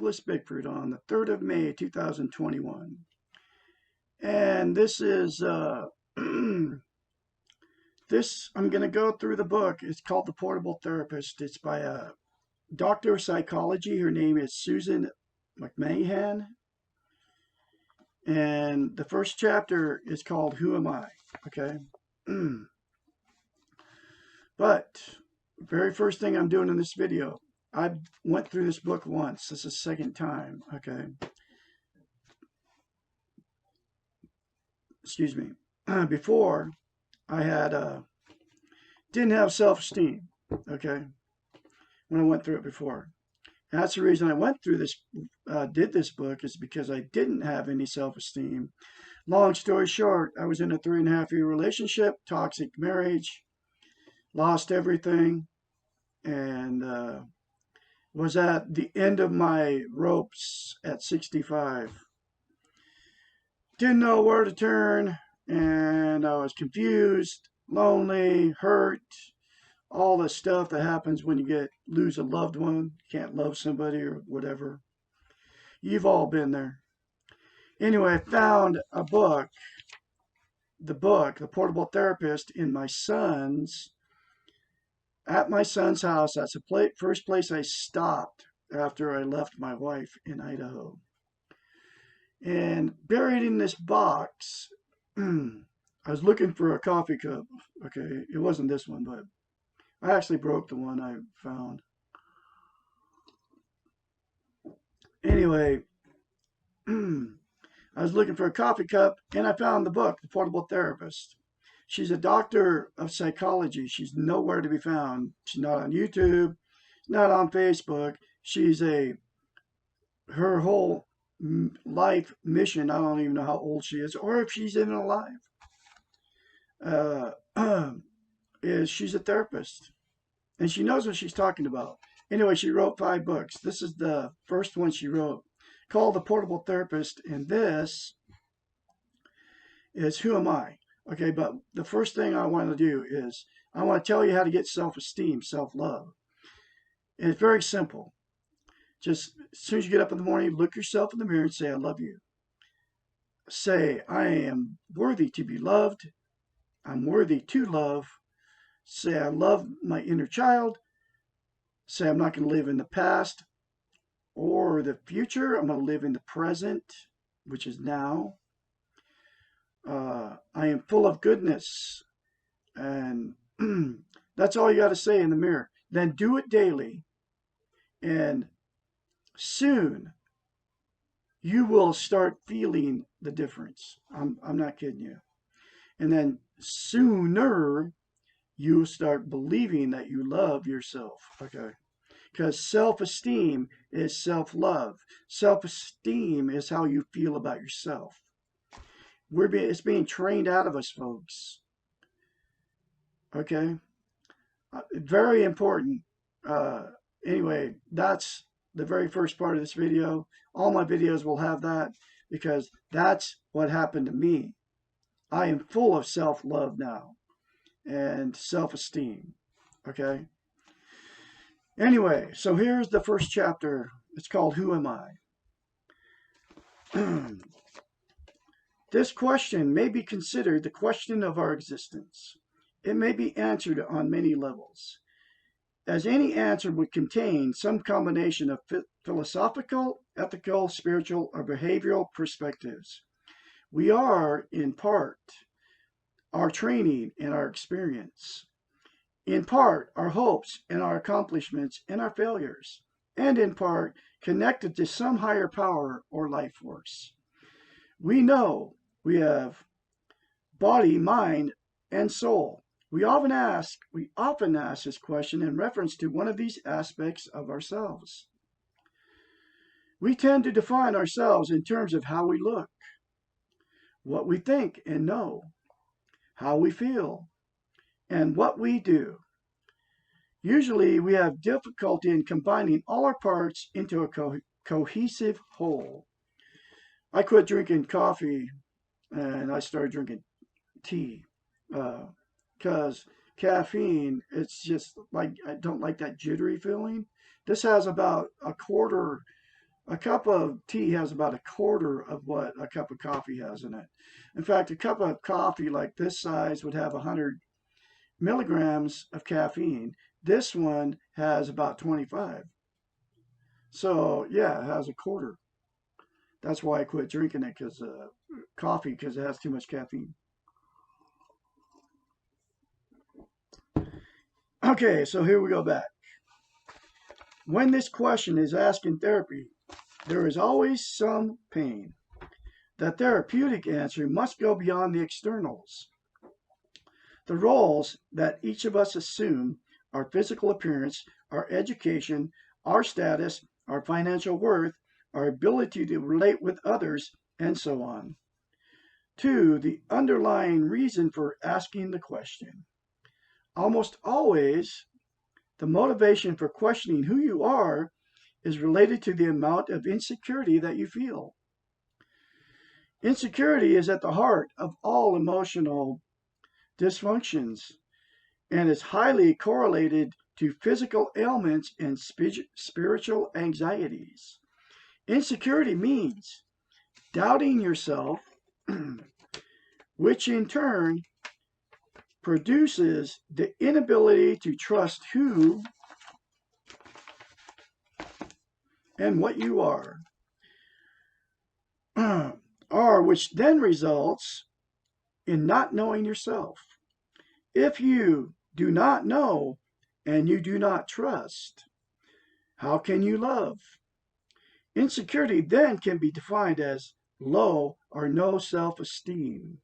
Douglas Bickford on the 3rd of May 2021. And this is I'm going to go through the book. It's called The Portable Therapist. It's by a doctor of psychology. Her name is Susan McMahon. And the first chapter is called Who Am I? Okay. But very first thing I'm doing in this video, I went through this book once. This is the second time. Okay. Excuse me. Before, I had didn't have self-esteem. Okay. When I went through it before. And that's the reason I went through this, did this book, is because I didn't have any self-esteem. Long story short, I was in a 3.5-year relationship, toxic marriage, lost everything, and was at the end of my ropes at 65. Didn't know where to turn, and I was confused, lonely, hurt, all the stuff that happens when you lose a loved one, can't love somebody or whatever. You've all been there. Anyway, I found a book, The Portable Therapist, at my son's house. That's the first place I stopped after I left my wife in Idaho. And buried in this box, I was looking for a coffee cup. Okay, it wasn't this one, but I actually broke the one I found. Anyway, I was looking for a coffee cup, and I found the book, The Portable Therapist. She's a doctor of psychology. She's nowhere to be found. She's not on YouTube, not on Facebook. Her whole life mission, I don't even know how old she is, or if she's even alive, is she's a therapist. And she knows what she's talking about. Anyway, she wrote 5 books. This is the first one she wrote, called The Portable Therapist. And this is Who Am I? Okay, but the first thing I want to do is I want to tell you how to get self-esteem, self-love. And it's very simple. Just as soon as you get up in the morning, look yourself in the mirror and say, I love you. Say, I am worthy to be loved. I'm worthy to love. Say, I love my inner child. Say, I'm not going to live in the past or the future. I'm going to live in the present, which is now. I am full of goodness. And that's all you got to say in the mirror. Then do it daily. And soon you will start feeling the difference. I'm not kidding you. And then sooner you start believing that you love yourself. Okay. Because self-esteem is self-love. Self-esteem is how you feel about yourself. It's being trained out of us, folks. Okay. Very important. Anyway, that's the very first part of this video. All my videos will have that because that's what happened to me. I am full of self-love now and self-esteem. Okay. Anyway, so here's the first chapter. It's called Who Am I? This question may be considered the question of our existence. It may be answered on many levels, as any answer would contain some combination of philosophical, ethical, spiritual, or behavioral perspectives. We are, in part, our training and our experience. In part, our hopes and our accomplishments and our failures. And in part, connected to some higher power or life force. We know we have body, mind, and soul. We often ask this question in reference to one of these aspects of ourselves. We tend to define ourselves in terms of how we look, what we think and know, how we feel, and what we do. Usually we have difficulty in combining all our parts into a cohesive whole. I quit drinking coffee and I started drinking tea because caffeine, it's just like, I don't like that jittery feeling. This has about a quarter A cup of tea has about a quarter of what a cup of coffee has in it. In fact, a cup of coffee like this size would have 100 milligrams of caffeine. This one has about 25. So, yeah, it has a quarter. That's why I quit drinking it, because coffee, because it has too much caffeine. Okay, so here we go back. When this question is asked in therapy, there is always some pain. The therapeutic answer must go beyond the externals. The roles that each of us assume, our physical appearance, our education, our status, our financial worth, our ability to relate with others, and so on. 2. The underlying reason for asking the question. Almost always, the motivation for questioning who you are is related to the amount of insecurity that you feel. Insecurity is at the heart of all emotional dysfunctions and is highly correlated to physical ailments and spiritual anxieties. Insecurity means doubting yourself, which in turn produces the inability to trust who and what you are, which then results in not knowing yourself. If you do not know and you do not trust, how can you love? Insecurity then can be defined as low or no self-esteem.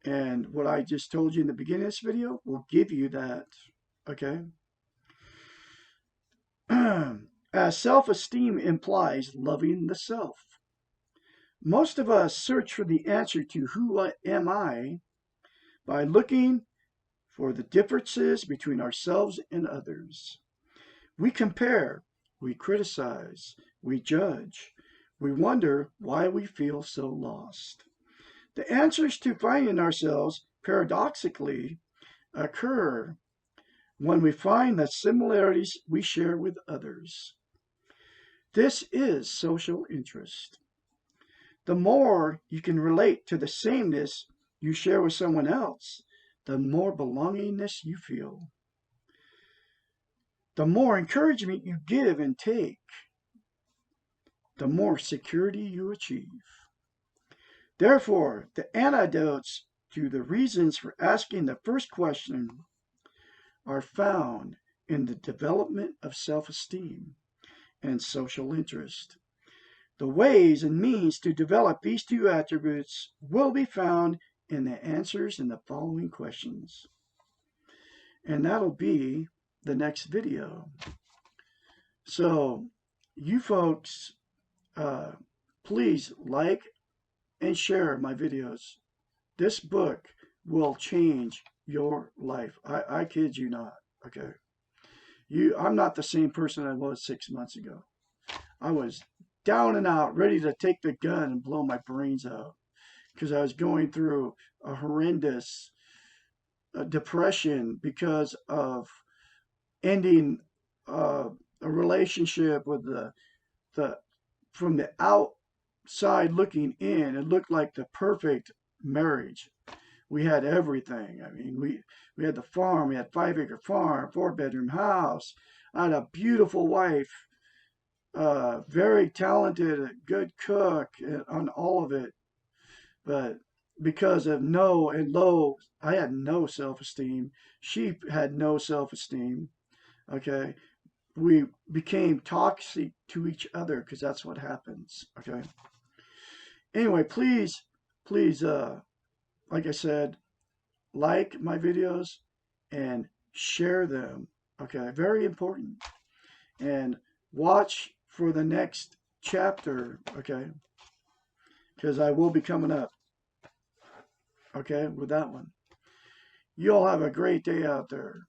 And what I just told you in the beginning of this video will give you that, okay? As self-esteem implies loving the self. Most of us search for the answer to who am I by looking for the differences between ourselves and others. We compare, we criticize, we judge, we wonder why we feel so lost. The answers to finding ourselves paradoxically occur when we find the similarities we share with others. This is social interest. The more you can relate to the sameness you share with someone else, the more belongingness you feel. The more encouragement you give and take, the more security you achieve. Therefore, the antidotes to the reasons for asking the first question are found in the development of self-esteem and social interest. The ways and means to develop these two attributes will be found in the answers in the following questions. And that'll be the next video. So, you folks, please like and share my videos. This book will change your life. I kid you not, okay? I'm not the same person I was 6 months ago. I was down and out, ready to take the gun and blow my brains out because I was going through a horrendous depression because of ending a relationship with the from the outside looking in. It looked like the perfect marriage. We had everything. I mean, we had the farm. We had 5-acre farm, 4-bedroom house. I had a beautiful wife, very talented, good cook on all of it. But because of no and low, I had no self-esteem. She had no self-esteem. Okay. We became toxic to each other because that's what happens. Okay. Anyway, please, like I said, like my videos and share them. Okay. Very important. And watch for the next chapter. Okay. Because I will be coming up. Okay. With that one. You all have a great day out there.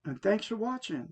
And thanks for watching.